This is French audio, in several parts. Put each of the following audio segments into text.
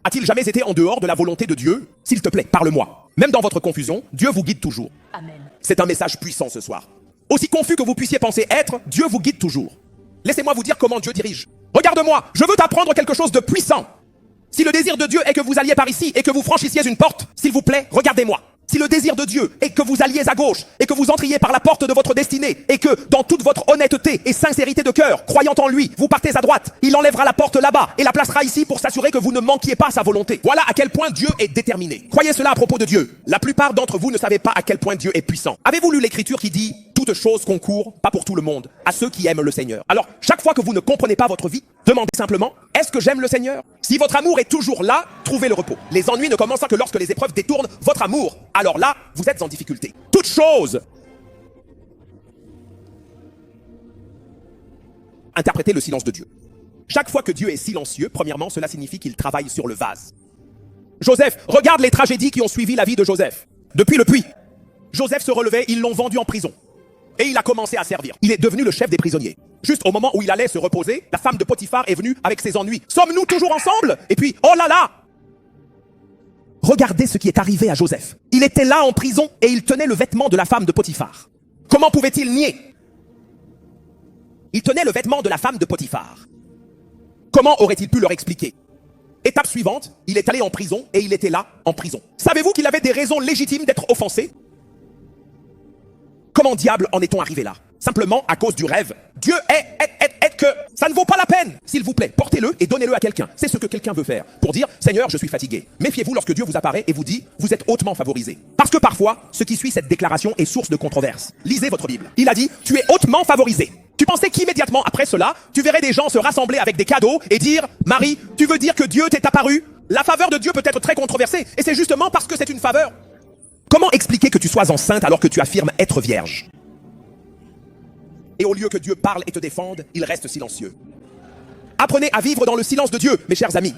A-t-il jamais été en dehors de la volonté de Dieu? S'il te plaît, parle-moi. Même dans votre confusion, Dieu vous guide toujours. Amen. C'est un message puissant ce soir. Aussi confus que vous puissiez penser être, Dieu vous guide toujours. Laissez-moi vous dire comment Dieu dirige. Regarde-moi, je veux t'apprendre quelque chose de puissant. Si le désir de Dieu est que vous alliez par ici et que vous franchissiez une porte, s'il vous plaît, regardez-moi. Si le désir de Dieu est que vous alliez à gauche et que vous entriez par la porte de votre destinée et que, dans toute votre honnêteté et sincérité de cœur, croyant en lui, vous partez à droite, il enlèvera la porte là-bas et la placera ici pour s'assurer que vous ne manquiez pas à sa volonté. Voilà à quel point Dieu est déterminé. Croyez cela à propos de Dieu. La plupart d'entre vous ne savez pas à quel point Dieu est puissant. Avez-vous lu l'écriture qui dit « Toute chose concourt, pas pour tout le monde, à ceux qui aiment le Seigneur ». Alors, chaque fois que vous ne comprenez pas votre vie, demandez simplement « Est-ce que j'aime le Seigneur ?» Si votre amour est toujours là, trouvez le repos. Les ennuis ne commencent que lorsque les épreuves détournent votre amour. Alors là, vous êtes en difficulté. Toute chose. Interprétez le silence de Dieu. Chaque fois que Dieu est silencieux, premièrement, cela signifie qu'il travaille sur le vase. Joseph, regarde les tragédies qui ont suivi la vie de Joseph. Depuis le puits, Joseph se relevait, ils l'ont vendu en prison. Et il a commencé à servir. Il est devenu le chef des prisonniers. Juste au moment où il allait se reposer, la femme de Potiphar est venue avec ses ennuis. Sommes-nous toujours ensemble? Et puis, oh là là! Regardez ce qui est arrivé à Joseph. Il était là en prison et il tenait le vêtement de la femme de Potiphar. Comment pouvait-il nier? Il tenait le vêtement de la femme de Potiphar. Comment aurait-il pu leur expliquer? Étape suivante, il est allé en prison et il était là en prison. Savez-vous qu'il avait des raisons légitimes d'être offensé? Comment diable en est-on arrivé là? Simplement à cause du rêve. Dieu est que ça ne vaut pas la peine. S'il vous plaît, portez-le et donnez-le à quelqu'un. C'est ce que quelqu'un veut faire. Pour dire, Seigneur, je suis fatigué. Méfiez-vous lorsque Dieu vous apparaît et vous dit, vous êtes hautement favorisé. Parce que parfois, ce qui suit cette déclaration est source de controverse. Lisez votre Bible. Il a dit, tu es hautement favorisé. Tu pensais qu'immédiatement après cela, tu verrais des gens se rassembler avec des cadeaux et dire, Marie, tu veux dire que Dieu t'est apparu? La faveur de Dieu peut être très controversée et c'est justement parce que c'est une faveur. Comment expliquer que tu sois enceinte alors que tu affirmes être vierge? Et au lieu que Dieu parle et te défende, il reste silencieux. Apprenez à vivre dans le silence de Dieu, mes chers amis.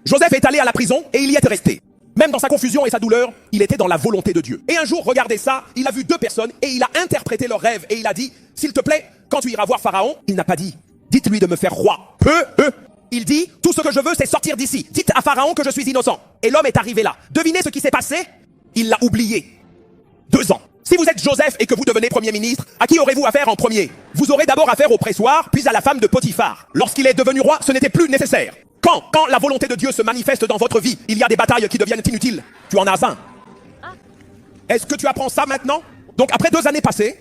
Joseph est allé à la prison et il y est resté. Même dans sa confusion et sa douleur, il était dans la volonté de Dieu. Et un jour, regardez ça, il a vu deux personnes et il a interprété leur rêve et il a dit, s'il te plaît, quand tu iras voir Pharaon, il n'a pas dit, dites-lui de me faire roi. Il dit, tout ce que je veux, c'est sortir d'ici. Dites à Pharaon que je suis innocent. Et l'homme est arrivé là. Devinez ce qui s'est passé? Il l'a oublié. 2 ans. Si vous êtes Joseph et que vous devenez Premier ministre, à qui aurez-vous affaire en premier? Vous aurez d'abord affaire au pressoir, puis à la femme de Potiphar. Lorsqu'il est devenu roi, ce n'était plus nécessaire. Quand la volonté de Dieu se manifeste dans votre vie, il y a des batailles qui deviennent inutiles. Tu en as un. Est-ce que tu apprends ça maintenant? Donc après 2 années passées,